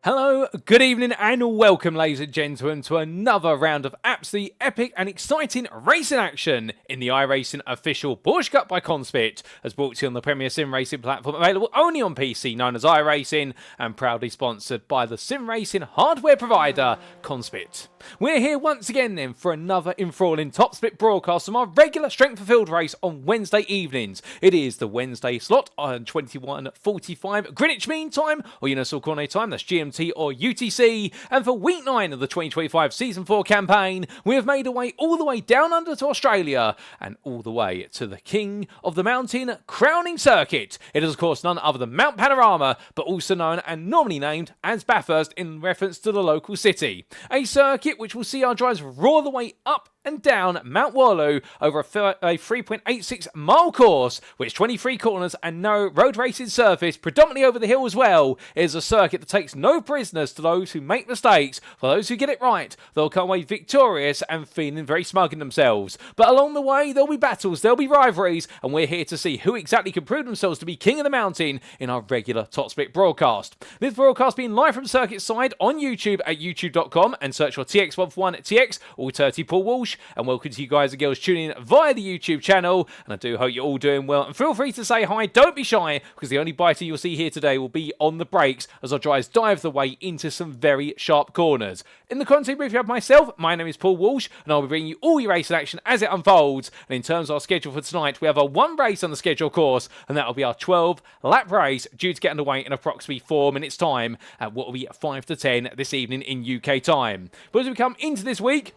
Hello, good evening and welcome ladies and gentlemen to another round of absolutely epic and exciting racing action in the iRacing official Porsche Cup by CONSPIT, as brought to you on the premier sim racing platform available only on PC known as iRacing and proudly sponsored by the sim racing hardware provider CONSPIT. We're here once again then for another enthralling top split broadcast from our regular strength of field race on Wednesday evenings. It is the Wednesday slot on 21:45 Greenwich Mean Time or Universal Coordinate Time, that's GMT or UTC, and for week 9 of the 2025 Season 4 campaign, we have made our way all the way down under to Australia and all the way to the King of the Mountain crowning circuit. It is of course none other than Mount Panorama, but also known and normally named as Bathurst in reference to the local city. A circuit which will see our drivers roar the way up and down Mount Warlow over a 3.86 mile course, which 23 corners and no road racing surface, predominantly over the hill as well. It is a circuit that takes no prisoners to those who make mistakes. For those who get it right, they'll come away victorious and feeling very smug in themselves. But along the way, there'll be battles, there'll be rivalries, and we're here to see who exactly can prove themselves to be king of the mountain in our regular top split broadcast. This broadcast being live from circuit side on YouTube at youtube.com, and search for TX141TX or 30 Paul Walsh. And welcome to you guys and girls tuning in via the YouTube channel, and I do hope you're all doing well, and feel free to say hi, don't be shy, because the only biter you'll see here today will be on the brakes as our drivers dive the way into some very sharp corners. In the content brief you have myself, my name is Paul Walsh, and I'll be bringing you all your racing action as it unfolds. And in terms of our schedule for tonight, we have our one race on the schedule course, and that will be our 12 lap race due to get underway in approximately 4 minutes time at what will be 5 to 10 this evening in UK time. But as we come into this week,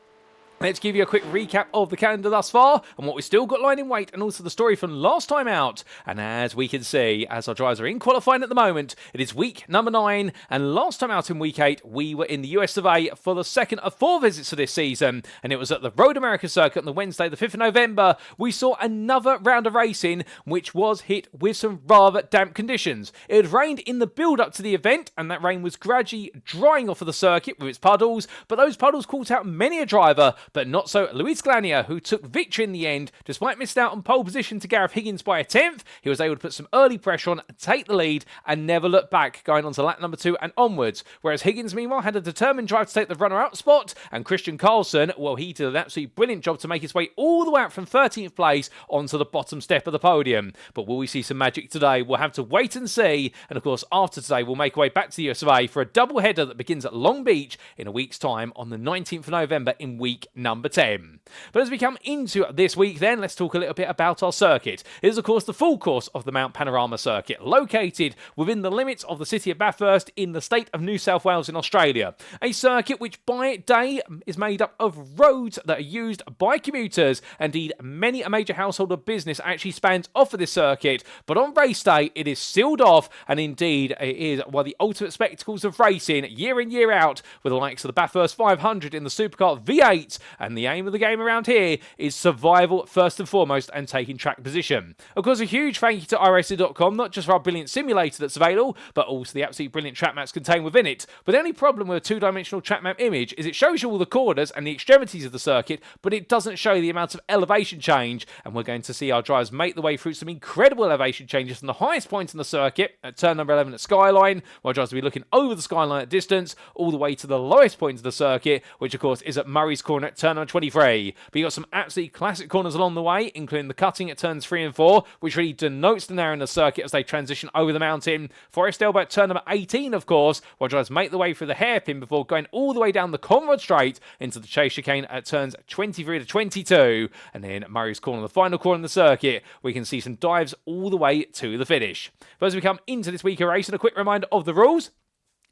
let's give you a quick recap of the calendar thus far and what we've still got lying in wait, and also the story from last time out. And as we can see, as our drivers are in qualifying at the moment, it is week number 9, and last time out in week 8, we were in the US of A for the second of 4 visits for this season, and it was at the Road America Circuit on the Wednesday the 5th of November. We saw another round of racing which was hit with some rather damp conditions. It had rained in the build-up to the event, and that rain was gradually drying off of the circuit with its puddles, but those puddles caught out many a driver, but not so Luis Glania, who took victory in the end. Despite missing out on pole position to Gareth Higgins by a 10th, he was able to put some early pressure on, take the lead, and never look back, going on to lap number 2 and onwards. Whereas Higgins, meanwhile, had a determined drive to take the runner-up spot, and Christian Carlson, well, he did an absolutely brilliant job to make his way all the way out from 13th place onto the bottom step of the podium. But will we see some magic today? We'll have to wait and see. And of course, after today, we'll make our way back to the US of A for a double header that begins at Long Beach in a week's time on the 19th of November in week number 10. But as we come into this week then, let's talk a little bit about our circuit. It is of course the full course of the Mount Panorama Circuit, located within the limits of the city of Bathurst in the state of New South Wales in Australia. A circuit which by day is made up of roads that are used by commuters. Indeed, many a major household or business actually spans off of this circuit, but on race day it is sealed off, and indeed it is one of the ultimate spectacles of racing year in year out, with the likes of the Bathurst 500 in the Supercar V8, and the aim of the game around here is survival first and foremost and taking track position. Of course, a huge thank you to iRacing.com, not just for our brilliant simulator that's available, but also the absolutely brilliant track maps contained within it. But the only problem with a two-dimensional track map image is it shows you all the corners and the extremities of the circuit, but it doesn't show you the amount of elevation change, and we're going to see our drivers make the way through some incredible elevation changes from the highest point in the circuit at turn number 11 at Skyline, while drivers will be looking over the Skyline at distance, all the way to the lowest point of the circuit, which of course is at Murray's Corner at turn number 23. But you've got some absolutely classic corners along the way, including the cutting at turns 3 and 4, which really denotes the narrow in the circuit as they transition over the mountain. Forest Elbow at turn number 18, of course, while drivers make the way through the hairpin before going all the way down the Conrod Straight into the Chase Chicane at turns 23 to 22. And then Murray's Corner, the final corner in the circuit, we can see some dives all the way to the finish. But as we come into this week of racing, a quick reminder of the rules.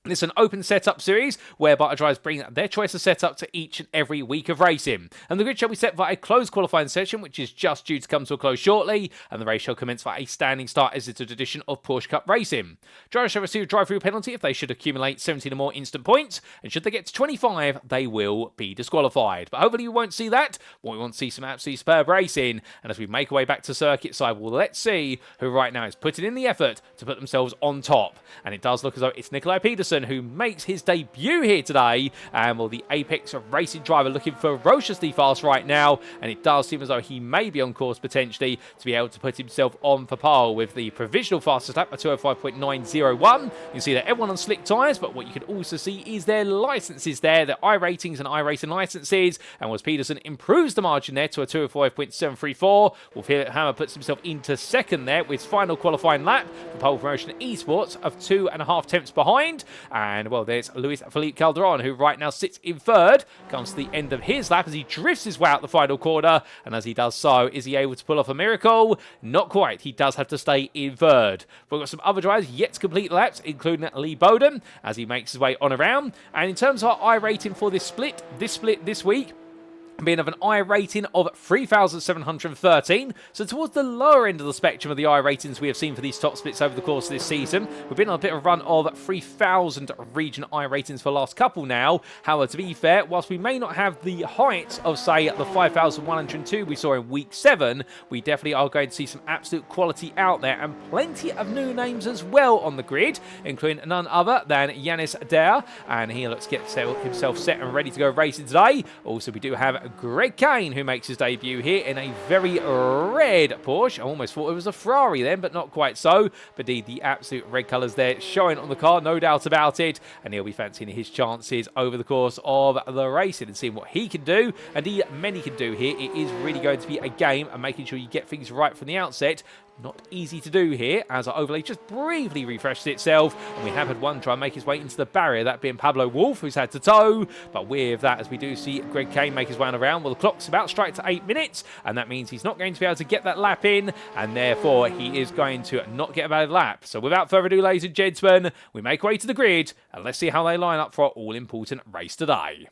This is an open setup series whereby our drivers bring their choice of setup to each and every week of racing. And the grid shall be set via a closed qualifying session, which is just due to come to a close shortly, and the race shall commence via a standing start as it's a tradition of Porsche Cup racing. Drivers shall receive a drive-through penalty if they should accumulate 17 or more instant points, and should they get to 25, they will be disqualified. But hopefully you won't see that. What we want to see some absolutely superb racing, and as we make our way back to circuit side, well, let's see who right now is putting in the effort to put themselves on top. And it does look as though it's Nikolai Peterson Peterson, who makes his debut here today. And well, the Apex Racing driver looking ferociously fast right now, and it does seem as though he may be on course potentially to be able to put himself on for pole with the provisional fastest lap at 205.901. You can see that everyone on slick tyres, but what you can also see is their licenses there, their iRatings and iRacing licenses, and was Peterson improves the margin there to a 205.734. Well, Philip Hammer puts himself into second there with his final qualifying lap for pole promotion esports of 2.5 tenths behind. And well, there's Luis Felipe Calderon, who right now sits in third, comes to the end of his lap as he drifts his way out the final corner, and as he does so, is he able to pull off a miracle? Not quite. He does have to stay in third. We've got some other drivers yet to complete laps, including Lee Bowden as he makes his way on around. And in terms of our I rating for this split this week, being of an I rating of 3,713, so towards the lower end of the spectrum of the I ratings we have seen for these top splits over the course of this season. We've been on a bit of a run of 3,000 region I ratings for the last couple now. However, to be fair, whilst we may not have the height of, say, the 5,102 we saw in week 7, we definitely are going to see some absolute quality out there, and plenty of new names as well on the grid, including none other than Yanis Dare, and he looks to get himself set and ready to go racing today. Also, we do have Greg Kane, who makes his debut here in a very red Porsche. I almost thought it was a Ferrari then, but not quite so. But indeed, the absolute red colours there showing on the car, no doubt about it. And he'll be fancying his chances over the course of the racing and seeing what he can do. Indeed, many can do here. It is really going to be a game and making sure you get things right from the outset. Not easy to do here, as our overlay just briefly refreshed itself, and we have had one try and make his way into the barrier, that being Pablo Wolf, who's had to tow. But with that, as we do see Greg Kane make his way around, well, the clock's about strike to 8 minutes, and that means he's not going to be able to get that lap in, and therefore he is going to not get a bad lap. So without further ado, ladies and gentlemen, we make our way to the grid, and let's see how they line up for our all-important race today.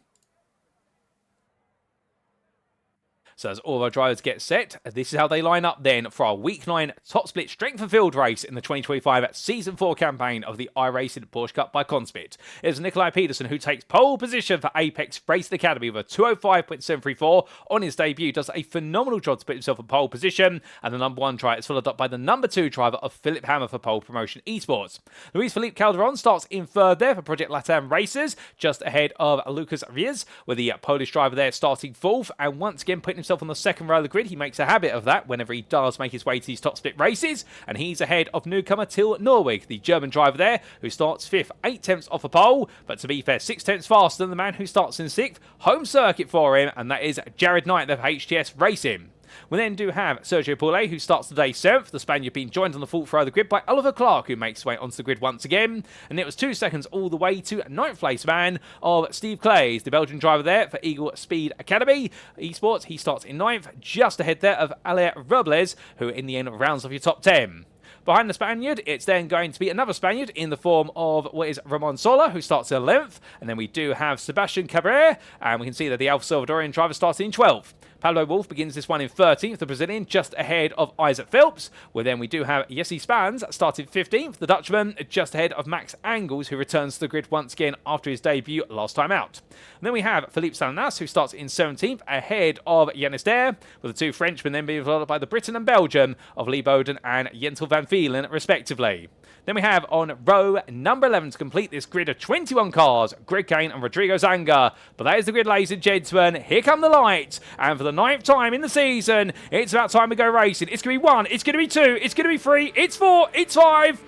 So as all of our drivers get set, this is how they line up then for our Week 9 top split strength and field race in the 2025 Season 4 campaign of the iRacing Porsche Cup by CONSPIT. It's Nikolai Peterson who takes pole position for Apex Racing Academy with a 205.734 on his debut, does a phenomenal job to put himself in pole position, and the number 1 try is followed up by the number 2 driver of Philip Hammer for pole promotion esports. Luis Felipe Calderon starts in third there for Project Latam Racers, just ahead of Lucas Riez, with the Polish driver there starting fourth, and once again putting himself on the second row of the grid. He makes a habit of that whenever he does make his way to these top split races, and he's ahead of newcomer Till Norwig, the German driver there, who starts 5th, 8 tenths off a pole, but to be fair, 6 tenths faster than the man who starts in 6th. Home circuit for him, and that is Jared Knight of HTS Racing. We then do have Sergio Paulet, who starts today 7th, the Spaniard being joined on the 4th row of the grid by Oliver Clark, who makes his way onto the grid once again. And it was 2 seconds all the way to 9th place man of Steve Clays, the Belgian driver there for Eagle Speed Academy Esports. He starts in 9th, just ahead there of Ale Robles, who in the end rounds off your top 10. Behind the Spaniard, it's then going to be another Spaniard in the form of what is Ramon Sola, who starts in 11th. And then we do have Sebastian Cabrera, and we can see that the Alfa Salvadorian driver starts in 12th. Pablo Wolf begins this one in 13th, the Brazilian, just ahead of Isaac Phelps. Well, then we do have Jesse Spans starting 15th, the Dutchman, just ahead of Max Angles, who returns to the grid once again after his debut last time out. And then we have Philippe Salinas, who starts in 17th, ahead of Yanis Dare, with the 2 Frenchmen then being followed by the Britain and Belgium of Lee Bowden and Jentel van Vielen, respectively. Then we have on row number 11 to complete this grid of 21 cars, Greg Kane and Rodrigo Zanga. But that is the grid, ladies and gentlemen. Here come the lights. And for the 9th time in the season, it's about time we go racing. It's going to be 1, it's going to be 2, it's going to be 3, it's 4, it's 5.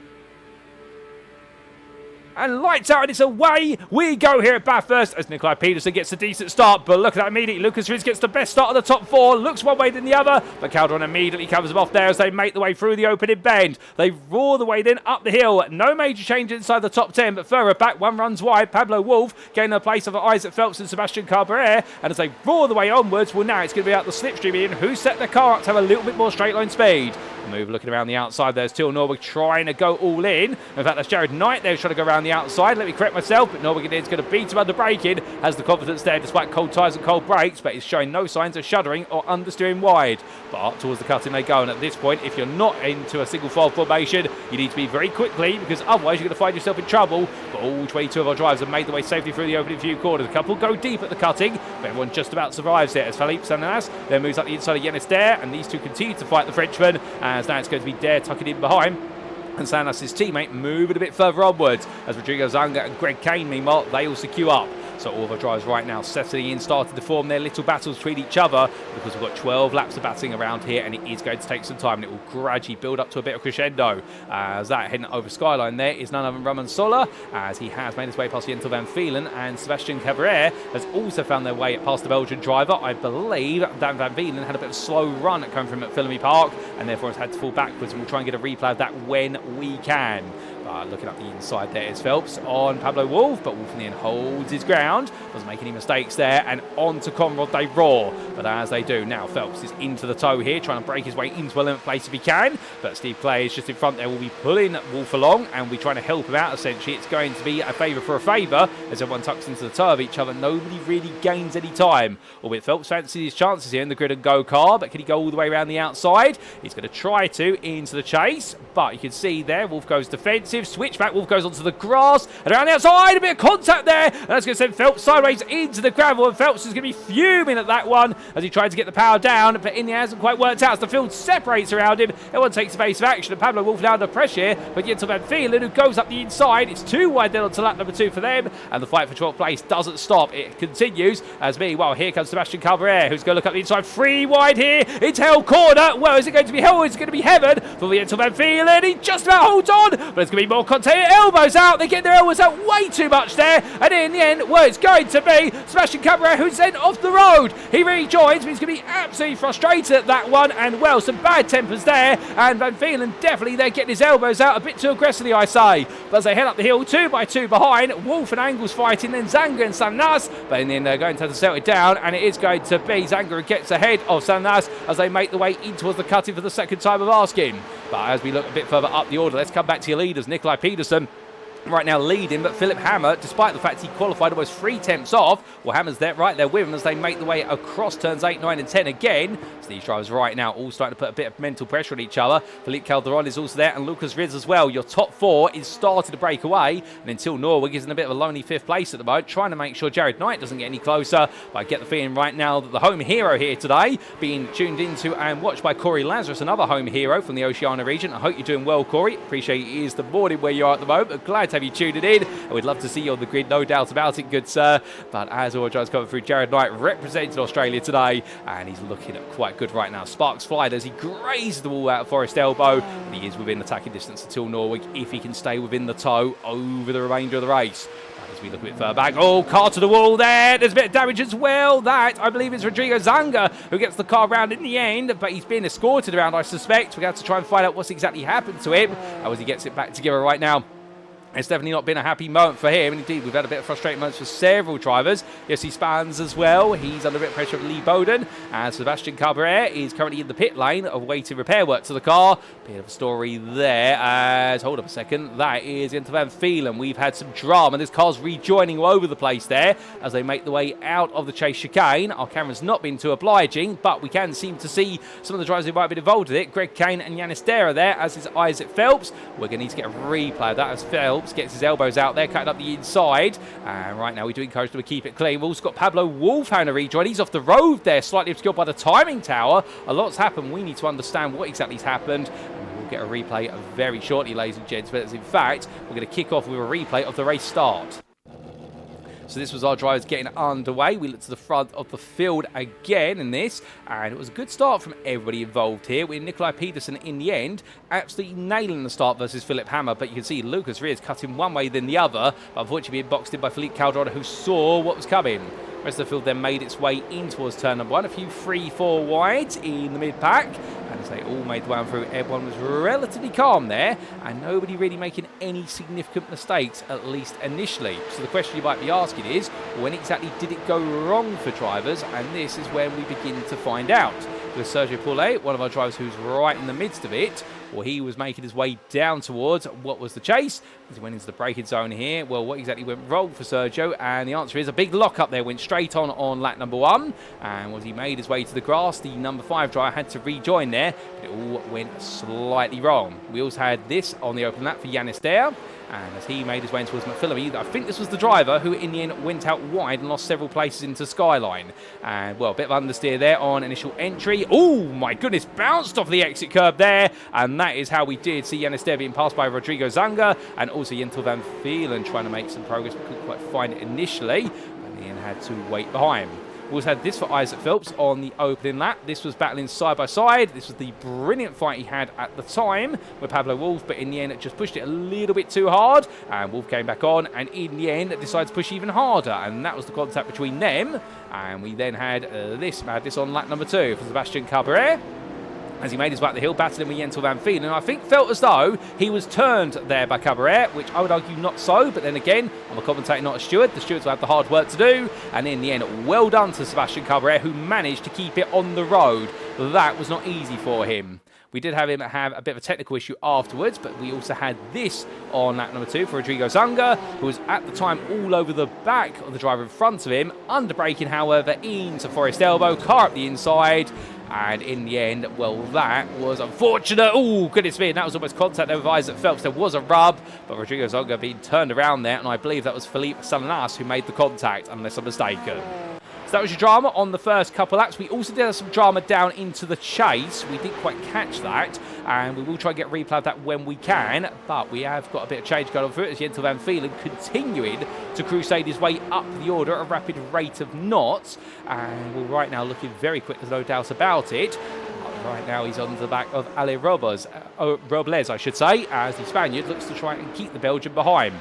And lights out, and it's away we go here at Bathurst as Nikolai Peterson gets a decent start. But look at that immediately. Lucas Riz gets the best start of the top 4. Looks one way than the other. But Calderon immediately covers them off there as they make the way through the opening bend. They roar the way then up the hill. No major change inside the top 10. But further back, one runs wide. Pablo Wolf gaining the place of Isaac Phelps and Sebastian Cabrera. And as they roar the way onwards, well, now it's going to be out the slipstream in who set the car up to have a little bit more straight line speed. Move looking around the outside. There's Till Norwig trying to go all in. In fact, that's Jared Knight there trying to go around the outside. Let me correct myself, but Norwig is going to beat him under braking. Has the confidence there despite cold tyres and cold brakes, but is showing no signs of shuddering or understeering wide. But up towards the cutting they go, and at this point, if you're not into a single file formation, you need to be very quickly, because otherwise you're going to find yourself in trouble. But all 22 of our drivers have made their way safely through the opening few corners. A couple go deep at the cutting, but everyone just about survives it as Philippe Salinas then moves up the inside of Yanis Dare, and these two continue to fight the Frenchman, as now it's going to be Dare tucking in behind. And Sanas's teammate moving a bit further onwards as Rodrigo Zanga and Greg Kane, meanwhile, they also queue up. So all of our drivers right now settling in, starting to form their little battles between each other, because we've got 12 laps of battling around here, and it is going to take some time, and it will gradually build up to a bit of crescendo. As that heading over Skyline there is none other than Roman Sola, as he has made his way past Jentel Van Vielen, and Sebastian Cabrera has also found their way past the Belgian driver. I believe Dan Van Vielen had a bit of a slow run coming from McPhillamy Park, and therefore has had to fall backwards, and we'll try and get a replay of that when we can. Looking up the inside there is Phelps on Pablo Wolff, but Wolff in the end holds his ground, doesn't make any mistakes there, and on to Conrad they roar. But as they do, now Phelps is into the toe here, trying to break his way into a limit place if he can, but Steve Clay is just in front there, will be pulling Wolff along, and we're trying to help him out essentially. It's going to be a favour for a favour, as everyone tucks into the toe of each other. Nobody really gains any time. Albeit Phelps fancies his chances here in the grid and go car, but can he go all the way around the outside? He's going to try to into the chase, but you can see there, Wolff goes defensive. Switchback, Wolff goes onto the grass, and around the outside, a bit of contact there, and that's going to send Phelps sideways into the gravel, and Phelps is going to be fuming at that one as he tried to get the power down, but in the end hasn't quite worked out as the field separates around him. Everyone takes evasive action, and Pablo Wolff now under pressure here, but Jentel Van Vielen, who goes up the inside. It's too wide then onto lap number 2 for them, and the fight for 12th place doesn't stop. It continues as meanwhile here comes Sebastian Cabrera, who's going to look up the inside, 3 wide here into Hell Corner. Well, is it going to be Hell or is it going to be Heaven for Jentel Van Vielen? He just about holds on, but it's going to be more contact. Elbows out, they get their elbows out way too much there, and in the end, well, it's going to be Sebastian Cabrera who's then off the road. He rejoins, but he's going to be absolutely frustrated at that one, and well, some bad tempers there, and Van Vielen definitely there getting his elbows out a bit too aggressively, I say. But as they head up the hill, 2 by 2 behind, Wolff and Angles fighting, then Zanga and Sanas, but in the end they're going to have to settle it down, and it is going to be Zanga who gets ahead of Sanas as they make the way in towards the cutting for the second time of asking. But as we look a bit further up the order, let's come back to your leaders. Nikolai Pedersen right now leading, but Philip Hammer, despite the fact he qualified almost 3 tenths off, well, Hammer's there right there with him as they make the way across turns 8, 9 and 10 again. So these drivers right now all starting to put a bit of mental pressure on each other. Philippe Calderon is also there, and Lucas Riz as well. Your top 4 is starting to break away, and until Norwich is in a bit of a lonely 5th place at the moment, trying to make sure Jared Knight doesn't get any closer. But I get the feeling right now that the home hero here today, being tuned into and watched by Corey Lazarus, another home hero from the Oceania region. I hope you're doing well, Corey. Appreciate it is the morning where you are at the moment, but glad to have you tuned in. And we'd love to see you on the grid, no doubt about it, good sir. But as always, drivers coming through, Jared Knight representing Australia today, and he's looking quite good right now. Sparks fly as he grazes the wall out of Forest Elbow, and he is within attacking distance until Norwich, if he can stay within the toe over the remainder of the race. As we look a bit further back, oh, car to the wall there, there's a bit of damage as well. That, I believe, is Rodrigo Zanga who gets the car round in the end, but he's being escorted around, I suspect. We're going to have to try and find out what's exactly happened to him, as he gets it back together right now. It's definitely not been a happy moment for him, and indeed we've had a bit of frustrating moments for several drivers. Yes, he spans as well. He's under a bit of pressure of Lee Bowden, and Sebastian Cabrera is currently in the pit lane awaiting repair work to the car. Bit of a story there as, hold up a second, that is Jentel Van Vielen. We've had some drama. This car's rejoining all over the place there as they make the way out of the chase chicane. Our camera's not been too obliging, but we can seem to see some of the drivers who might have been involved with it. Greg Kane and Yanis Dera there, as is Isaac Phelps. We're going to need to get a replay of that as Phelps gets his elbows out there, cutting up the inside. And right now we do encourage them to keep it clean. We've also got Pablo Wolff having a rejoin. He's off the road there, slightly obscured by the timing tower. A lot's happened. We need to understand what exactly has happened. And we'll get a replay very shortly, ladies and gents. But in fact, we're going to kick off with a replay of the race start. So this was our drivers getting underway. We looked to the front of the field again in this, and it was a good start from everybody involved here, with Nikolai Pedersen in the end absolutely nailing the start versus Philip Hammer. But you can see Lucas Riz cutting one way than the other, but unfortunately being boxed in by Philippe Calderon, who saw what was coming. The rest of the field then made its way in towards turn number 1. A few 3-4 wides in the mid-pack. And as they all made the way through, everyone was relatively calm there, and nobody really making any significant mistakes, at least initially. So the question you might be asking is, when exactly did it go wrong for drivers? And this is when we begin to find out. With Sergio Paulet, one of our drivers who's right in the midst of it, well, he was making his way down towards what was the chase. He went into the braking zone here. Well, what exactly went wrong for Sergio? And the answer is a big lock up there. Went straight on lap number 1. And as he made his way to the grass, the number 5 driver had to rejoin there. But it all went slightly wrong. We also had this on the open lap for Yanis Dare. And as he made his way towards McPhillamy, I think this was the driver who in the end went out wide and lost several places into Skyline. And, well, a bit of understeer there on initial entry. Oh, my goodness, bounced off the exit curb there. And that is how we did see Yannis Der being passed by Rodrigo Zanga and also Jentel van Vielen trying to make some progress, but couldn't quite find it initially. And Ian had to wait behind. We also had this for Isaac Phelps on the opening lap. This was battling side by side. This was the brilliant fight he had at the time with Pablo Wolff, but in the end it just pushed it a little bit too hard. And Wolff came back on, and in the end decided to push even harder. And that was the contact between them. And we then had this madness on lap number 2 for Sebastian Cabaret, as he made his way up the hill, battling with Jentel van Vielen. And I think felt as though he was turned there by Cabaret, which I would argue not so. But then again, I'm a commentator, not a steward. The stewards will have the hard work to do. And in the end, well done to Sebastian Cabaret, who managed to keep it on the road. That was not easy for him. We did have him have a bit of a technical issue afterwards, but we also had this on lap number 2 for Rodrigo Zanga, who was at the time all over the back of the driver in front of him, under braking, however, into Forest Elbow, car up the inside. And in the end, well, that was unfortunate. Oh, goodness me, and that was almost contact there with Isaac Phelps. There was a rub, but Rodrigo Zanga being turned around there, and I believe that was Philippe Salinas who made the contact, unless I'm mistaken. So that was your drama on the first couple laps. We also did have some drama down into the chase. We didn't quite catch that, and we will try and get a replay of that when we can, but we have got a bit of change going on through it as Jentel van Vielen continuing to crusade his way up the order at a rapid rate of knots, and we're right now looking very quick, there's no doubt about it. Right now he's on the back of Ale Robles, I should say, as the Spaniard looks to try and keep the Belgian behind.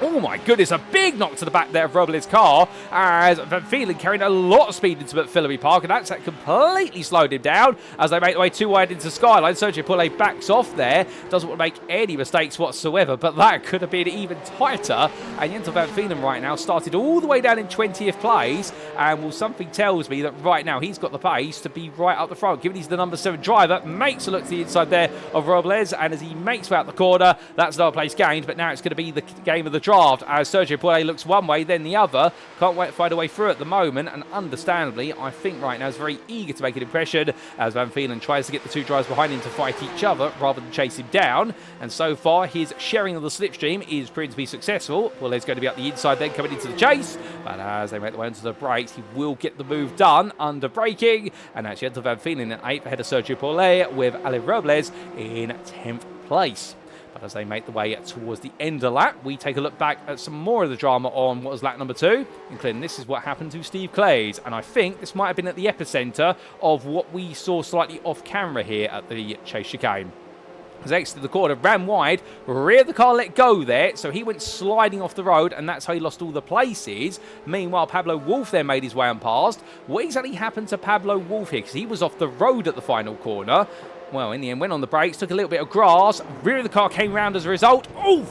Oh my goodness, a big knock to the back there of Robles' car as Van Vielen carrying a lot of speed into McPhillamy Park, and that's completely slowed him down as they make their way too wide into Skyline. Sergio Poulet backs off there, doesn't want to make any mistakes whatsoever, but that could have been even tighter. And Jentel van Vielen right now started all the way down in 20th place, and well, something tells me that right now he's got the pace to be right up the front. Given he's the number 7 driver, makes a look to the inside there of Robles, and as he makes way out the corner, that's another place gained, but now it's going to be the game of the draft as Sergio Poulet looks one way, then the other. Can't wait to find a way through at the moment, and understandably, I think right now is very eager to make an impression as Van Vielen tries to get the two drivers behind him to fight each other rather than chase him down. And so far, his sharing of the slipstream is proving to be successful. Poulet's going to be up the inside then, coming into the chase, but as they make their way into the brakes, he will get the move done under braking, and that's Jentel van Vielen in 8th ahead of Sergio Poulet, with Ale Robles in 10th place. But as they make the way towards the end of the lap, we take a look back at some more of the drama on what was lap number 2, including this is what happened to Steve Clays. And I think this might have been at the epicenter of what we saw slightly off camera here at the chase chicane. As he exited the corner, ran wide, rear of the car let go there, so he went sliding off the road, and that's how he lost all the places. Meanwhile, Pablo Wolff then made his way unpassed. What exactly happened to Pablo Wolff here? Because he was off the road at the final corner. Well, in the end, went on the brakes, took a little bit of grass, rear of the car came round as a result. Oof!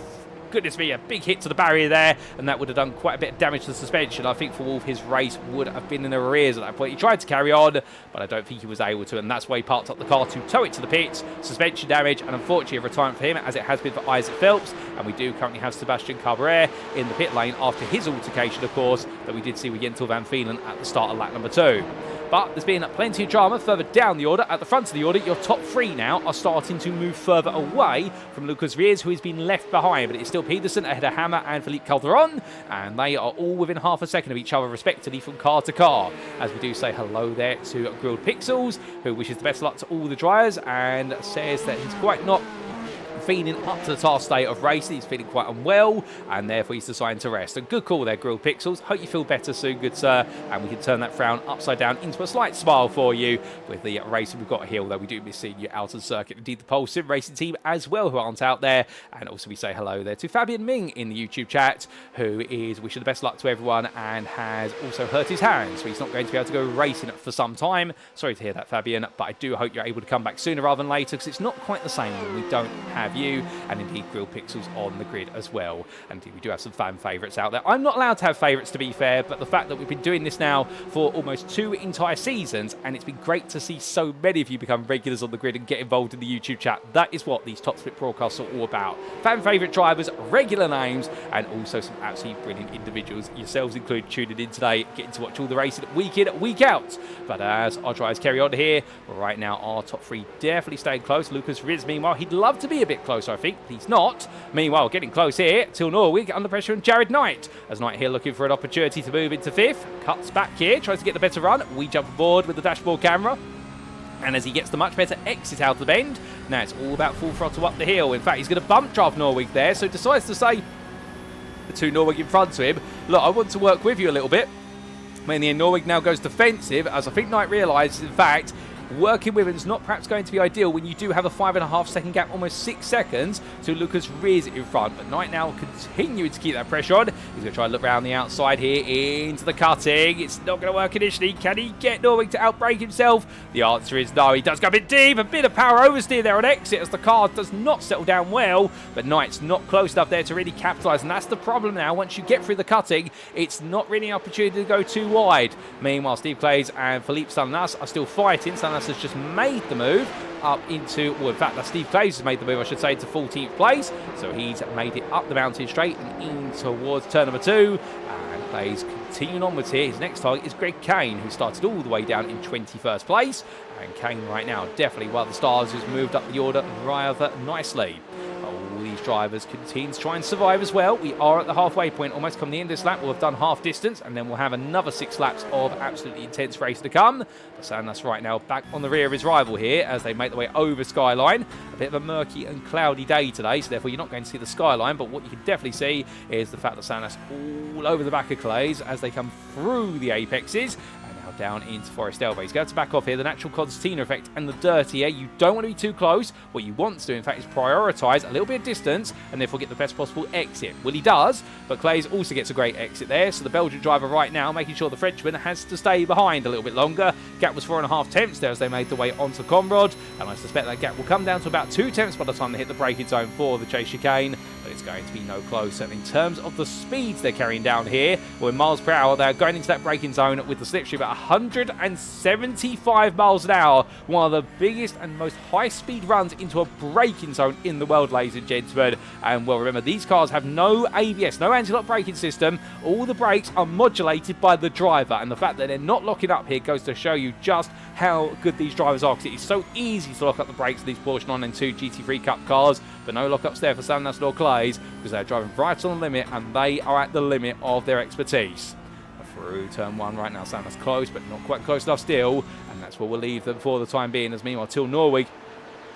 Goodness me, a big hit to the barrier there, and that would have done quite a bit of damage to the suspension. I think for Wolff, his race would have been in arrears at that point. He tried to carry on, but I don't think he was able to, and that's why he parked up the car to tow it to the pits. Suspension damage, and unfortunately a retirement for him, as it has been for Isaac Phelps, and we do currently have Sebastian Cabaret in the pit lane after his altercation, of course, that we did see with Jentel van Vielen at the start of lap number 2. But there's been plenty of drama further down the order. At the front of the order, your top 3 now are starting to move further away from Lucas Riers, who has been left behind. But it's still Pedersen ahead of Hammer and Philippe Calderon, and they are all within half a second of each other, respectively, from car to car. As we do say hello there to Grilled Pixels, who wishes the best luck to all the drivers and says that he's quite not feeling up to the task state of racing. He's feeling quite unwell, and therefore he's decided to rest. A good call there, Grilled Pixels. Hope you feel better soon, good sir, and we can turn that frown upside down into a slight smile for you with the racing we've got here, although we do miss seeing you out on circuit. Indeed, the Pole Sim Racing team as well, who aren't out there. And also we say hello there to Fabian Ming in the YouTube chat, who is wishing the best luck to everyone and has also hurt his hand, so he's not going to be able to go racing for some time. Sorry to hear that, Fabian, but I do hope you're able to come back sooner rather than later, because it's not quite the same when we don't have you, and indeed Grilled Pixels on the grid as well. And indeed we do have some fan favourites out there. I'm not allowed to have favourites, to be fair, but the fact that we've been doing this now for almost 2 entire seasons, and it's been great to see so many of you become regulars on the grid and get involved in the YouTube chat. That is what these Top Split broadcasts are all about. Fan favourite drivers, regular names, and also some absolutely brilliant individuals, yourselves included, tuning in today, getting to watch all the racing week in, week out. But as our drivers carry on here, right now our top 3 definitely staying close. Lucas Riz, meanwhile, he'd love to be a bit bit closer, I think. He's not. Meanwhile, getting close here. Till Norwig under pressure on Jared Knight. As Knight here looking for an opportunity to move into 5th. Cuts back here, tries to get the better run. We jump aboard with the dashboard camera. And as he gets the much better exit out of the bend, now it's all about full throttle up the hill. In fact, he's going to bump draft Norwig there, so decides to say to Norwig in front of him, look, I want to work with you a little bit. In the end, Norwig now goes defensive, as I think Knight realises, in fact, working with him is not perhaps going to be ideal when you do have a 5.5 second gap, almost 6 seconds, to Lucas Rears in front. But Knight now continuing to keep that pressure on. He's going to try and look around the outside here into the cutting. It's not going to work initially. Can he get Norwig to outbrake himself? The answer is no. He does go a bit deep. A bit of power oversteer there on exit as the car does not settle down well. But Knight's not close enough there to really capitalise. And that's the problem now. Once you get through the cutting, it's not really an opportunity to go too wide. Meanwhile, Steve Clays and Philippe Stanislas are still fighting. Stanislas has just made the move up into, well, in fact, that's Steve Clays has made the move, I should say, to 14th place. So he's made it up the mountain straight and in towards turn number 2. And Clays continuing onwards here. His next target is Greg Kane, who started all the way down in 21st place. And Kane right now, definitely one of the stars who's moved up the order rather nicely. All these drivers continue to try and survive as well. We are at the halfway point, almost come the end of this lap. We'll have done half distance, and then we'll have another 6 laps of absolutely intense race to come. But Stanislas right now back on the rear of his rival here as they make their way over Skyline. A bit of a murky and cloudy day today, so therefore you're not going to see the Skyline, but what you can definitely see is the fact that Stanislas all over the back of Clays as they come through the apexes. Down into Forest Elbow. He's going to back off here. The natural concertina effect and the dirty air. You don't want to be too close. What you want to do, in fact, is prioritise a little bit of distance and therefore get the best possible exit. Well, he does, but Clays also gets a great exit there. So the Belgian driver right now making sure the Frenchman has to stay behind a little bit longer. Gap was 4.5 tenths there as they made their way onto Conrod, and I suspect that gap will come down to about 2 tenths by the time they hit the braking zone for the chase chicane. But it's going to be no closer. And in terms of the speeds they're carrying down here, well, in miles per hour, they're going into that braking zone with the slipstream at 175 miles an hour. One of the biggest and most high-speed runs into a braking zone in the world, ladies and gentlemen. And well, remember, these cars have no ABS, no anti-lock braking system. All the brakes are modulated by the driver. And the fact that they're not locking up here goes to show you just how good these drivers are, because it is so easy to lock up the brakes of these Porsche 992 GT3 Cup cars, but no lockups there for Stanislas nor Clays, because they're driving right on the limit, and they are at the limit of their expertise. Through turn 1 right now, Stanislas close, but not quite close enough still, and that's where we'll leave them for the time being, as meanwhile Till Norwig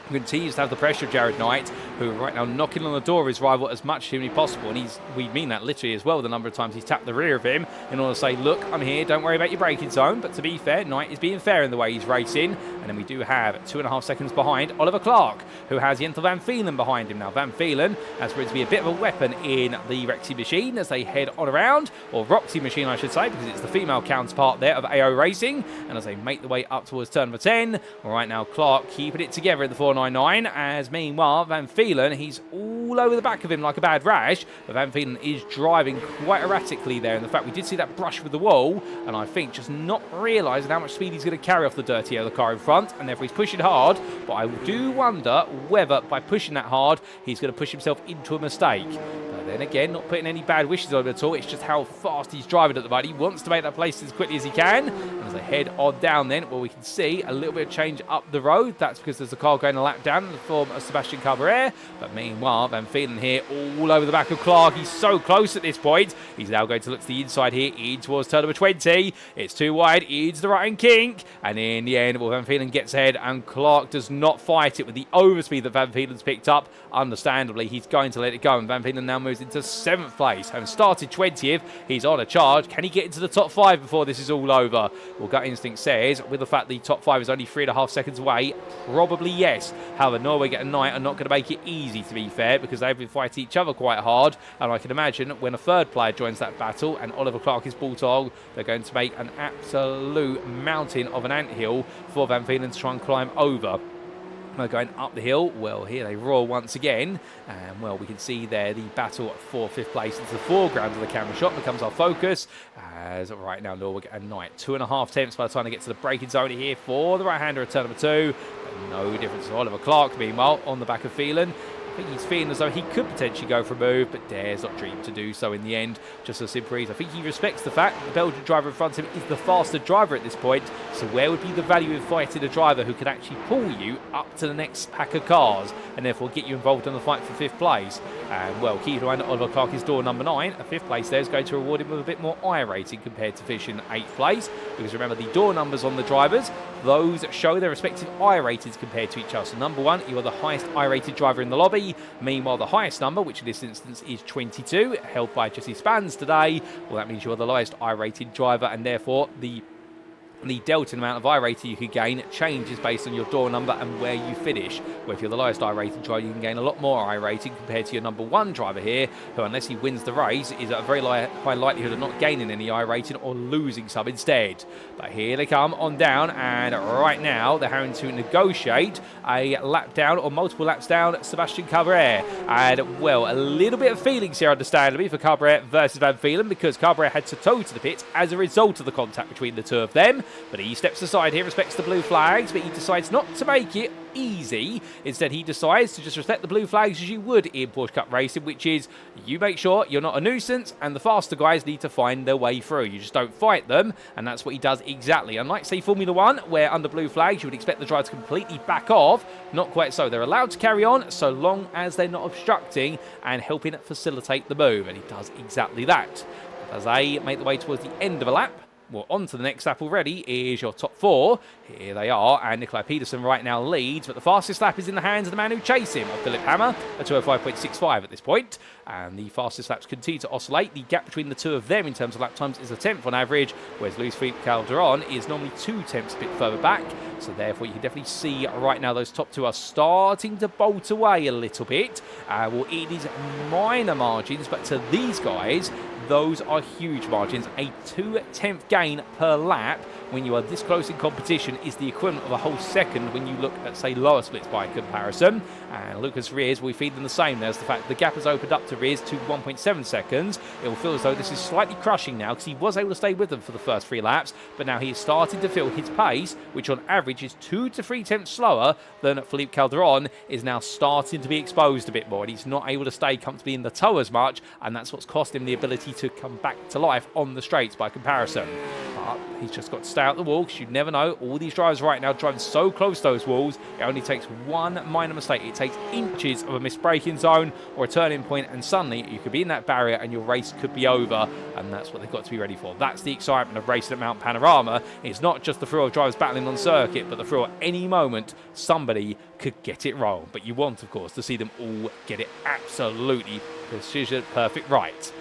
continues to have the pressure of Jared Knight, who right now knocking on the door of his rival as much as humanly possible, and we mean that literally as well, the number of times he's tapped the rear of him in order to say, look, I'm here, don't worry about your braking zone. But to be fair, Knight is being fair in the way he's racing. And then we do have 2.5 seconds behind Oliver Clark, who has Jente Van Pheelen behind him. Now Van Pheelen has proved to be a bit of a weapon in the Rexy machine as they head on around, or Roxy machine I should say, because it's the female counterpart there of AO Racing, and as they make their way up towards turn number 10, right now Clark keeping it together at the 499, as meanwhile Van Pheelen, he's all over the back of him like a bad rash, but Van Pheelen is driving quite erratically there. And the fact we did see that brush with the wall, and I think just not realising how much speed he's going to carry off the dirty other car in front, and therefore he's pushing hard. But I do wonder whether by pushing that hard he's going to push himself into a mistake. But then again, not putting any bad wishes on him at all, it's just how fast he's driving at the moment. He wants to make that place as quickly as he can, and as they head on down then, well, we can see a little bit of change up the road. That's because there's a car going a lap down in the form of Sebastian Cabaret. But meanwhile, Van Pheelen here all over the back of Clark. He's so close at this point. He's now going to look to the inside here, in towards turn number 20. It's too wide, into the right-hand kink, and in the end, well, Van Pheelen gets ahead, and Clark does not fight it with the overspeed that Van Pheelen's picked up. Understandably, he's going to let it go, and Van Pheelen now moves into 7th place. Having started 20th, he's on a charge. Can he get into the top 5 before this is all over? Well, gut instinct says, with the fact the top 5 is only 3.5 seconds away, probably yes. However, Norwig and Knight are not going to make it easy, to be fair, because they've been fighting each other quite hard, and I can imagine when a third player joins that battle and Oliver Clark is bulldog, they're going to make an absolute mountain of an anthill for Van Pheelen to try and climb over. They're going up the hill. Well, here they roar once again, and well, we can see there the battle for 5th place into the foreground of the camera shot becomes our focus, as right now Norwig and Knight 2.5 tenths by the time they get to the braking zone here for the right-hander at turn number 2. But no difference to Oliver Clark, meanwhile, on the back of Pheelen. I think he's feeling as though he could potentially go for a move, but dares not dream to do so in the end. Just as simple as I think he respects the fact that the Belgian driver in front of him is the faster driver at this point. So where would be the value in fighting a driver who could actually pull you up to the next pack of cars and therefore get you involved in the fight for 5th place? And well, key to Oliver Clark is door number 9. A 5th place there is going to reward him with a bit more iRacing compared to finishing 8th place. Because remember, the door numbers on the drivers, those show their respective I-ratings compared to each other. So number 1, you are the highest I-rated driver in the lobby. Meanwhile, the highest number, which in this instance is 22, held by Jesse Spans today. Well, that means you are the lowest I-rated driver, and therefore the delta amount of I-rating you could gain changes based on your door number and where you finish. Where if you're the lowest I-rating driver, you can gain a lot more I-rating compared to your number 1 driver here, who unless he wins the race, is at a very high likelihood of not gaining any I-rating or losing some instead. But here they come on down, and right now they're having to negotiate a lap down or multiple laps down Sebastian Cabrera. And well, a little bit of feelings here understandably for Cabrera versus Van Veelen, because Cabrera had to tow to the pits as a result of the contact between the two of them. But he steps aside here, respects the blue flags, but he decides not to make it easy. Instead, he decides to just respect the blue flags as you would in Porsche Cup racing, which is you make sure you're not a nuisance and the faster guys need to find their way through. You just don't fight them, and that's what he does exactly. Unlike, say, Formula 1, where under blue flags you would expect the driver to completely back off, not quite so. They're allowed to carry on so long as they're not obstructing and helping facilitate the move, and he does exactly that. As they make the way towards the end of a lap, well, on to the next lap already is your top 4. Here they are, and Nikolai Pedersen right now leads, but the fastest lap is in the hands of the man who chased him, Philip Hammer, a 205.65 at this point. And the fastest laps continue to oscillate. The gap between the two of them in terms of lap times is a 10th on average, whereas Luis Felipe Calderon is normally 2 tenths a bit further back. So therefore, you can definitely see right now those top 2 are starting to bolt away a little bit. Well, it is minor margins, but to these guys, those are huge margins. A 2/10 gain per lap when you are this close in competition is the equivalent of a whole second when you look at, say, lower splits by comparison. And Lucas Rears, we feed them the same. There's the fact the gap has opened up to Rears to 1.7 seconds. It will feel as though this is slightly crushing now because he was able to stay with them for the first 3 laps, but now he is starting to feel his pace, which on average is 2 to 3 tenths slower than Felipe Calderon, is now starting to be exposed a bit more, and he's not able to stay comfortably in the tow as much, and that's what's cost him the ability to come back to life on the straights by comparison. But he's just got to stay out the wall, because you never know. All these drivers right now driving so close to those walls, it only takes one minor mistake. It takes inches of a missed braking zone or a turning point, and suddenly you could be in that barrier and your race could be over, and that's what they've got to be ready for. That's the excitement of racing at Mount Panorama. It's not just the thrill of drivers battling on circuit, but the thrill at any moment somebody could get it wrong. But you want, of course, to see them all get it absolutely precision perfect right.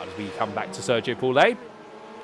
As we come back to Sergio Poulet,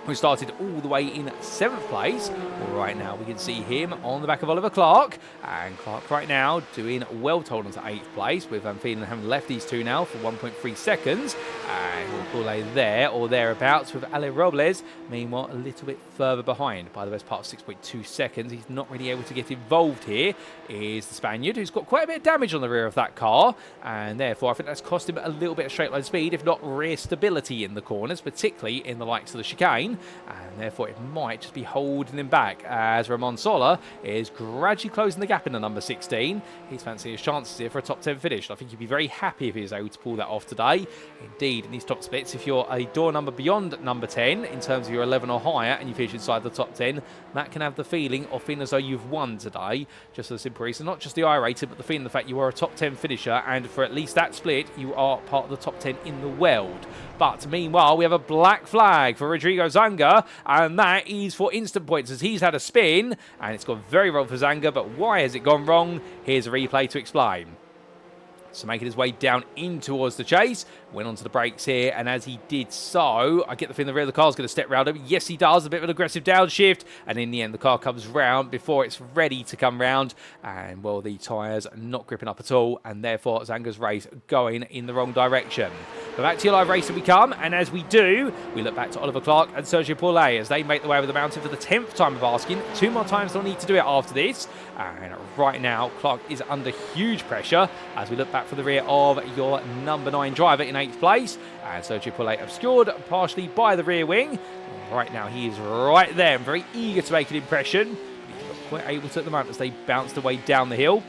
who started all the way in 7th place. Right now we can see him on the back of Oliver Clark, and Clark right now doing well to hold on to 8th place, with Van Veelen having left these two now for 1.3 seconds, and Poulet there or thereabouts with Ale Robles meanwhile a little bit further behind by the best part of 6.2 seconds. He's not really able to get involved here, is the Spaniard, who's got quite a bit of damage on the rear of that car, and therefore I think that's cost him a little bit of straight line speed, if not rear stability in the corners, particularly in the likes of the chicane, and therefore it might just be holding him back as Ramon Sola is gradually closing the gap in the number 16. He's fancying his chances here for a top 10 finish. I think he'd be very happy if he was able to pull that off today. Indeed, in these top splits, if you're a door number beyond number 10 in terms of your 11 or higher and you finish inside the top 10, that can have the feeling of feeling as though you've won today, just for the simple reason, not just the I-rated, but the feeling the fact you are a top 10 finisher, and for at least that split you are part of the top 10 in the world. But meanwhile, we have a black flag for Rodrigo Zanga, and that is for instant points as he's had a spin, and it's gone very wrong for Zanga. But why has it gone wrong? Here's a replay to explain. So making his way down in towards the chase, went onto the brakes here, and as he did so, I get the feeling the rear of the car is going to step round him. Yes, he does. A bit of an aggressive downshift, and in the end, the car comes round before it's ready to come round, and well, the tyres are not gripping up at all, and therefore Zanga's race going in the wrong direction. But back to your live racing we come, and as we do, we look back to Oliver Clark and Sergio Poulet as they make the way over the mountain for the 10th time of asking. 2 more times they'll need to do it after this, and right now Clark is under huge pressure as we look back for the rear of your number 9 driver in 8th place, and Sergio Poulet obscured partially by the rear wing. Right now he is right there and very eager to make an impression, but he's not quite able to at the moment as they bounce their way down the hill.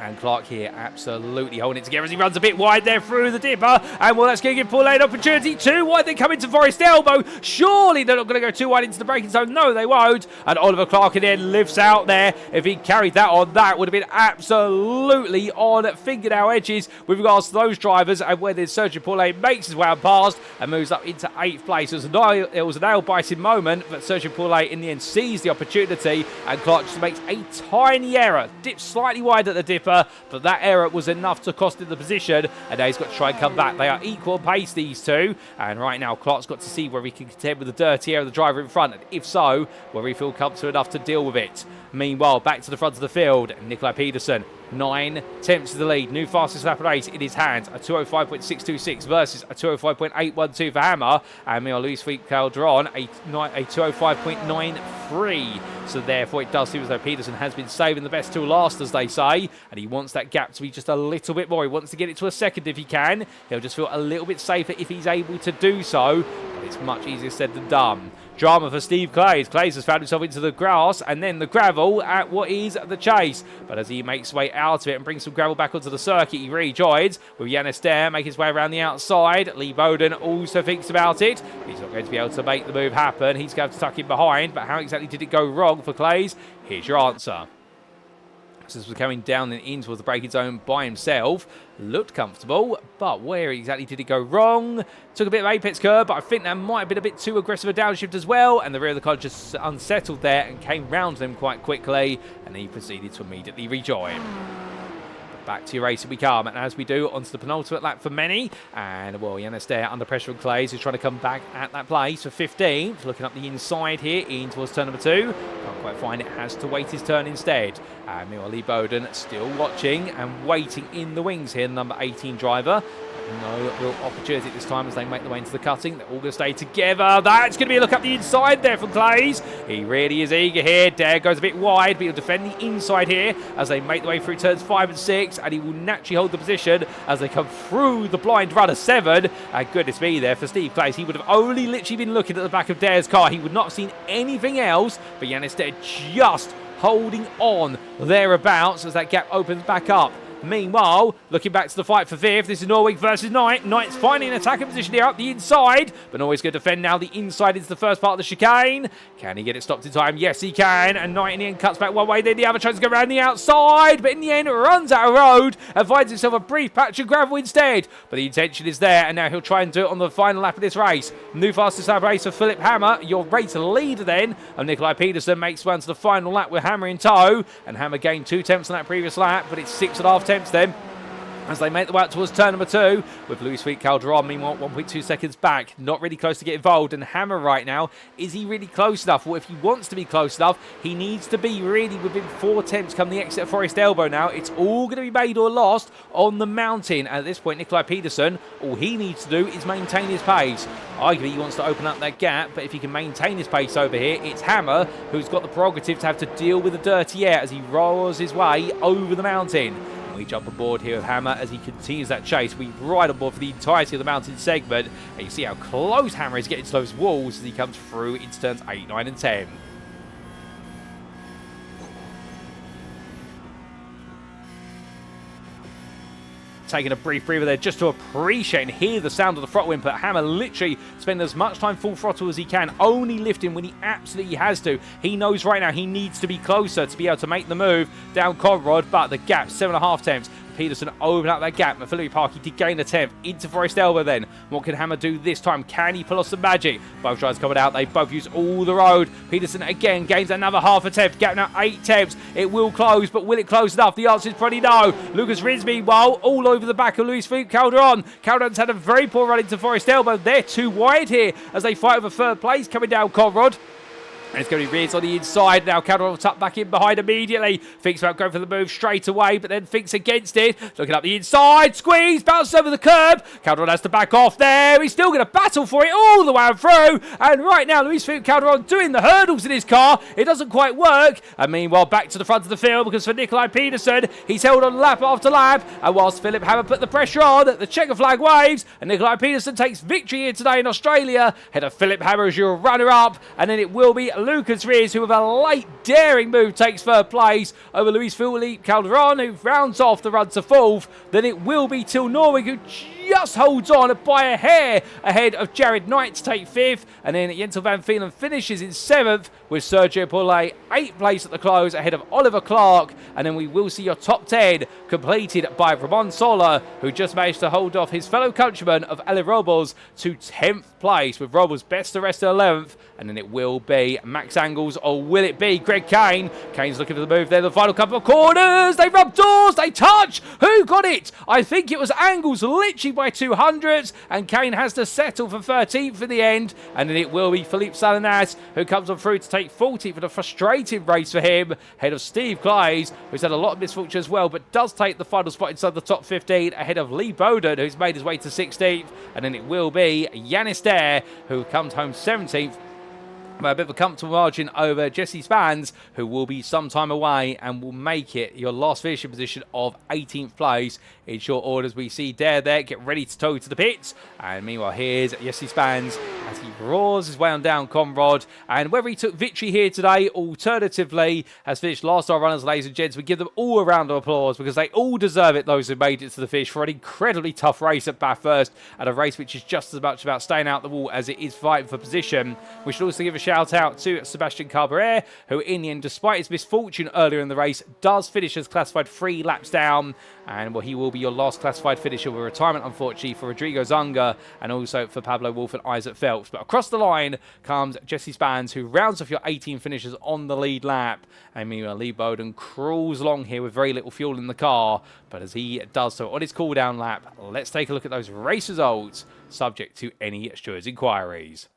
And Clark here absolutely holding it together as he runs a bit wide there through the dipper. And well, that's going to give Paul an opportunity. Too wide, they come into Forest Elbow. Surely they're not going to go too wide into the braking zone. No, they won't. And Oliver Clark then lifts out there. If he carried that on, that would have been absolutely on fingernail edges with regards to those drivers. And when then Sergio Paulin makes his way on past and moves up into 8th place. It was a nail-biting moment, but Sergio Paulin in the end sees the opportunity. And Clark just makes a tiny error. Dips slightly wide at the dipper. But that error was enough to cost him the position, and now he's got to try and come back. They are equal pace, these two, and right now Clark's got to see whether he can contend with the dirty air of the driver in front, and if so, whether he feels comfortable enough to deal with it. Meanwhile, back to the front of the field, Nikolai Pedersen, 9 tenths to the lead, new fastest lap race in his hands, a 205.626 versus a 205.812 for Hammer, and meanwhile Luis-Philippe Calderon, a 205.93. So therefore it does seem as though Pedersen has been saving the best till last, as they say, and he wants that gap to be just a little bit more. He wants to get it to a second if he can. He'll just feel a little bit safer if he's able to do so, but it's much easier said than done. Drama for Steve Clays. Clays has found himself into the grass and then the gravel at what is the chase. But as he makes his way out of it and brings some gravel back onto the circuit, he rejoins with Yannis Dare making his way around the outside. Lee Bowden also thinks about it. He's not going to be able to make the move happen. He's going to tuck in behind. But how exactly did it go wrong for Clays? Here's your answer. This was coming down and in towards the braking zone by himself. Looked comfortable, but where exactly did it go wrong? Took a bit of apex curve, but I think that might have been a bit too aggressive a downshift as well, and the rear of the car just unsettled there and came round them quite quickly, and he proceeded to immediately rejoin. Back to your race we come, and as we do, onto the penultimate lap for many. And well, Yannis there under pressure of Clays, who's trying to come back at that place for 15th. Looking up the inside here, in towards turn number 2. Can't quite find it, has to wait his turn instead. And meanwhile, Lee Bowden still watching and waiting in the wings here, the number 18 driver. No real opportunity at this time as they make their way into the cutting. They're all going to stay together. That's going to be a look up the inside there from Clays. He really is eager here. Dare goes a bit wide, but he'll defend the inside here as they make their way through turns 5 and 6. And he will naturally hold the position as they come through the blind run of 7. And goodness me there for Steve Clays. He would have only literally been looking at the back of Dare's car. He would not have seen anything else. But Yannis Dare just holding on thereabouts as that gap opens back up. Meanwhile, looking back to the fight for 5th, this is Norwich versus Knight. Knight's finding an attacking position here up the inside, but Norway's going to defend now the inside into the first part of the chicane. Can he get it stopped in time? Yes, he can. And Knight in the end cuts back one way, then the other tries to go around the outside, but in the end runs out of road and finds himself a brief patch of gravel instead. But the intention is there, and now he'll try and do it on the final lap of this race. New fastest lap race for Philip Hammer, your race leader then. And Nikolai Pedersen makes one to the final lap with Hammer in tow, and Hammer gained 2 tenths on that previous lap, but it's 6.5 tenths then as they make the way out towards turn number 2 with Luis-Philippe Calderon meanwhile 1.2 seconds back, not really close to get involved. And Hammer right now, is he really close enough? Well, if he wants to be close enough, he needs to be really within 4 tenths come the exit of Forest Elbow now. It's all going to be made or lost on the mountain. And at this point, Nikolai Pedersen, all he needs to do is maintain his pace. Arguably, he wants to open up that gap, but if he can maintain his pace over here, it's Hammer who's got the prerogative to have to deal with the dirty air as he rolls his way over the mountain. We jump aboard here with Hammer as he continues that chase. We ride on board for the entirety of the mountain segment, and you see how close Hammer is getting to those walls as he comes through into turns 8, 9 and 10. Taking a brief breather there just to appreciate and hear the sound of the throttle input. Hammer literally spending as much time full throttle as he can, only lifting when he absolutely has to. He knows right now he needs to be closer to be able to make the move down Conrod, but the gap, 7.5 tenths. Pedersen open up that gap. Philip Park, he did gain a tenth into Forest Elbow then. What can Hammer do this time? Can he pull off some magic? Both drivers coming out. They both use all the road. Pedersen again gains another half a tenth. Gap now 8 tenths. It will close, but will it close enough? The answer is probably no. Lucas Rins, meanwhile, all over the back of Luis-Philippe Calderon. Calderon's had a very poor run into Forest Elbow. They're too wide here as they fight over 3rd place coming down Conrod. And it's going to be Rears on the inside now. Calderon will tuck back in behind immediately. Thinks about going for the move straight away, but then thinks against it. Looking up the inside. Squeeze. Bounces over the curb. Calderon has to back off there. He's still going to battle for it all the way through. And right now, Luis-Philippe Calderon doing the hurdles in his car. It doesn't quite work. And meanwhile, back to the front of the field because for Nikolai Pedersen, he's held on lap after lap. And whilst Philip Hammer put the pressure on, the checker flag waves. And Nikolai Pedersen takes victory here today in Australia. Head of Philip Hammer as your runner-up. And then it will be Lucas Rears, who with a late daring move takes third place over Luis Felipe Calderon, who rounds off the run to fourth. Then it will be Till Norwich, who just holds on by a hair ahead of Jared Knight to take fifth. And then Jentel Van Pheelen finishes in seventh, with Sergio Paulet 8th place at the close ahead of Oliver Clark. And then we will see your top 10 completed by Ramon Sola, who just managed to hold off his fellow countryman of Ali Robles to 10th place, with Robles best the rest of 11th. And then it will be Max Angles, or will it be Greg Kane? Kane's looking for the move there. The final couple of corners. They rub doors. They touch. Who got it? I think it was Angles, literally by 200s. And Kane has to settle for 13th in the end. And then it will be Philippe Salinas, who comes on through to take 40th in a frustrating race for him. Ahead of Steve Clays, who's had a lot of misfortune as well, but does take the final spot inside the top 15. Ahead of Lee Bowden, who's made his way to 16th. And then it will be Yanis Dare, who comes home 17th. A bit of a comfortable margin over Jesse Spans, who will be some time away and will make it your last finishing position of 18th place. In short order, as we see Dare there get ready to tow to the pits. And meanwhile, here's Jesse Spans as he roars his way on down Conrad. And whether he took victory here today, alternatively, has finished last our runners, ladies and gents, we give them all a round of applause, because they all deserve it, those who made it to the finish, for an incredibly tough race at Bathurst, and a race which is just as much about staying out the wall as it is fighting for position. We should also give a shout out to Sebastian Cabrera, who in the end, despite his misfortune earlier in the race, does finish as classified 3 laps down. And well, he will be your last classified finisher, with retirement, unfortunately, for Rodrigo Zunga and also for Pablo Wolff and Isaac Phelps. But across the line comes Jesse Spans, who rounds off your 18 finishers on the lead lap. And meanwhile, Lee Bowden crawls along here with very little fuel in the car. But as he does so on his cool-down lap, let's take a look at those race results, subject to any stewards' inquiries.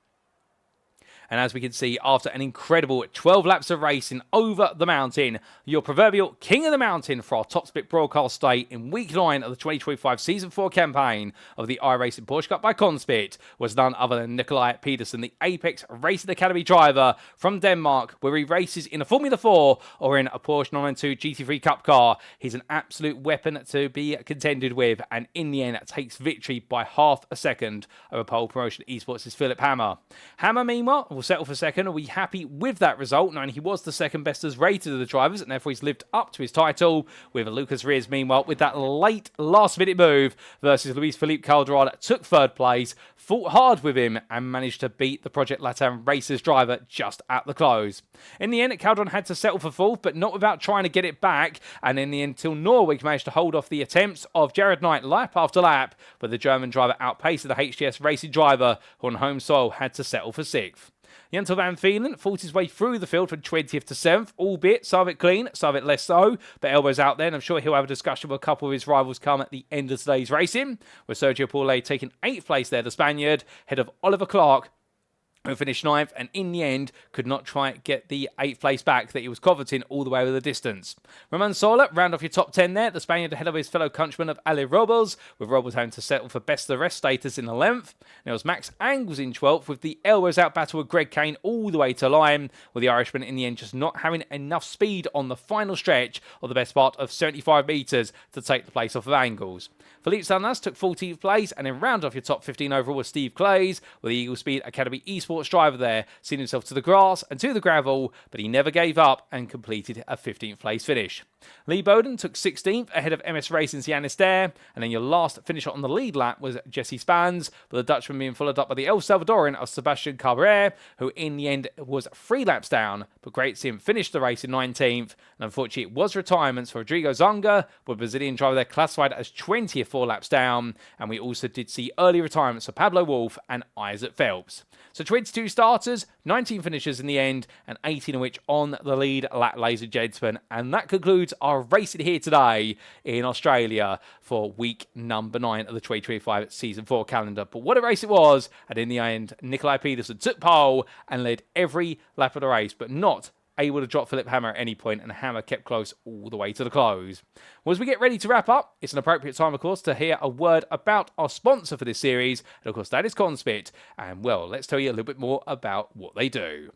And as we can see, after an incredible 12 laps of racing over the mountain, your proverbial king of the mountain for our top split broadcast day in week 9 of the 2025 Season 4 campaign of the iRacing Porsche Cup by CONSPIT was none other than Nikolai Peterson, the Apex Racing Academy driver from Denmark, where he races in a Formula 4 or in a Porsche 992 GT3 Cup car. He's an absolute weapon to be contended with, and in the end takes victory by half a second over pole promotion esports' Philip Hammer. Hammer, meanwhile, will settle for second. Are we happy with that result? And he was the second best as rated of the drivers, and therefore he's lived up to his title. With Lucas Rears, meanwhile, with that late last-minute move versus Luis Felipe Calderon, took third place, fought hard with him, and managed to beat the Project Latam Racers driver just at the close. In the end, Calderon had to settle for fourth, but not without trying to get it back. And in the end, Till Norwich managed to hold off the attempts of Jared Knight lap after lap, but the German driver outpaced the HTS Racing driver, who on home soil had to settle for sixth. Jentel Van Pheelen fought his way through the field from 20th to 7th, albeit some of it clean, some of it less so, but elbows out there, and I'm sure he'll have a discussion with a couple of his rivals come at the end of today's racing, with Sergio Paulet taking 8th place there, the Spaniard, ahead of Oliver Clark, who finished 9th, and in the end could not try get the 8th place back that he was coveting all the way over the distance. Ramon Sola round off your top 10 there, the Spaniard ahead of his fellow countryman of Ali Robles, with Robles having to settle for best of the rest status in 11th. There was Max Angles in 12th, with the elbows out battle with Greg Kane all the way to line, with the Irishman in the end just not having enough speed on the final stretch of the best part of 75 metres to take the place off of Angles. Philippe Salinas took 14th place, and then round off your top 15 overall was Steve Clays, with the Eagle Speed Academy esports driver there, seeing himself to the grass and to the gravel, but he never gave up and completed a 15th place finish. Lee Bowden took 16th ahead of MS Racing's Yanis Dare, and then your last finisher on the lead lap was Jesse Spans, with the Dutchman being followed up by the El Salvadoran of Sebastian Cabrera, who in the end was 3 laps down, but great to see him finish the race in 19th, and unfortunately it was retirements for Rodrigo Zunga, with Brazilian driver there classified as 20th 4 laps down, and we also did see early retirements for Pablo Wolff and Isaac Phelps. So 22 starters, 19 finishers in the end, and 18 of which on the lead lap, ladies and gentlemen. And that concludes our racing here today in Australia for week number 9 of the 2025 Season 4 calendar. But what a race it was, and in the end, Nikolai Peterson took pole and led every lap of the race, but not able to drop Philip Hammer at any point, and Hammer kept close all the way to the close. Well, as we get ready to wrap up, it's an appropriate time, of course, to hear a word about our sponsor for this series, and of course that is CONSPIT, and well, let's tell you a little bit more about what they do.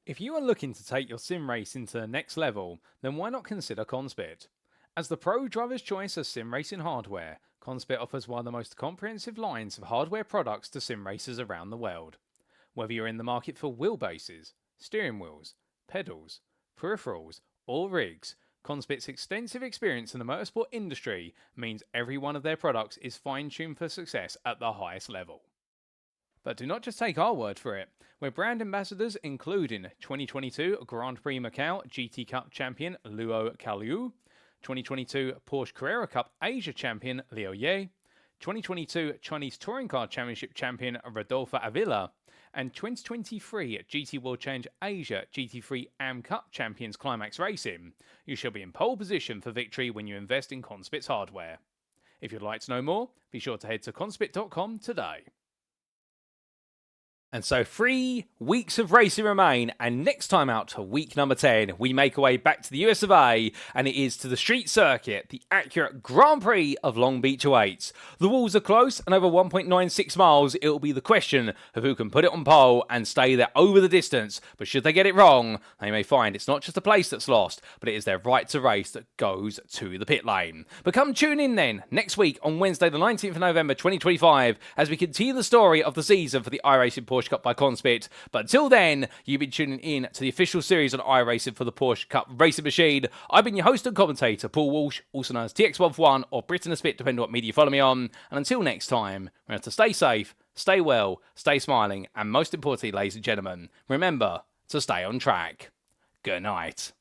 If you are looking to take your sim racing to the next level, then why not consider CONSPIT? As the pro driver's choice of sim racing hardware, CONSPIT offers one of the most comprehensive lines of hardware products to sim racers around the world. Whether you're in the market for wheelbases, steering wheels, pedals, peripherals, or rigs, CONSPIT's extensive experience in the motorsport industry means every one of their products is fine-tuned for success at the highest level. But do not just take our word for it. We're brand ambassadors including 2022 Grand Prix Macau GT Cup champion Luo Kaliu, 2022 Porsche Carrera Cup Asia champion Liu Ye, 2022 Chinese Touring Car Championship champion Rodolfo Avila, and 2023 GT World Challenge Asia GT3 AM Cup champions Climax Racing. You shall be in pole position for victory when you invest in CONSPIT's hardware. If you'd like to know more, be sure to head to conspit.com today. And so 3 weeks of racing remain, and next time out to week number 10, we make our way back to the US of A, and it is to the street circuit. The accurate Grand Prix of Long Beach awaits. The walls are close, and over 1.96 miles, it will be the question of who can put it on pole and stay there over the distance. But should they get it wrong, they may find it's not just a place that's lost, but it is their right to race that goes to the pit lane. But come tune in then, next week on Wednesday the 19th of November 2025, as we continue the story of the season for the iRacing Porsche Cup by CONSPIT. But until then, you've been tuning in to the official series on iRacing for the Porsche Cup Racing Machine. I've been your host and commentator, Paul Walsh, also known as TX141 or Britain a Spit, depending on what media you follow me on. And until next time, remember to stay safe, stay well, stay smiling, and most importantly, ladies and gentlemen, remember to stay on track. Good night.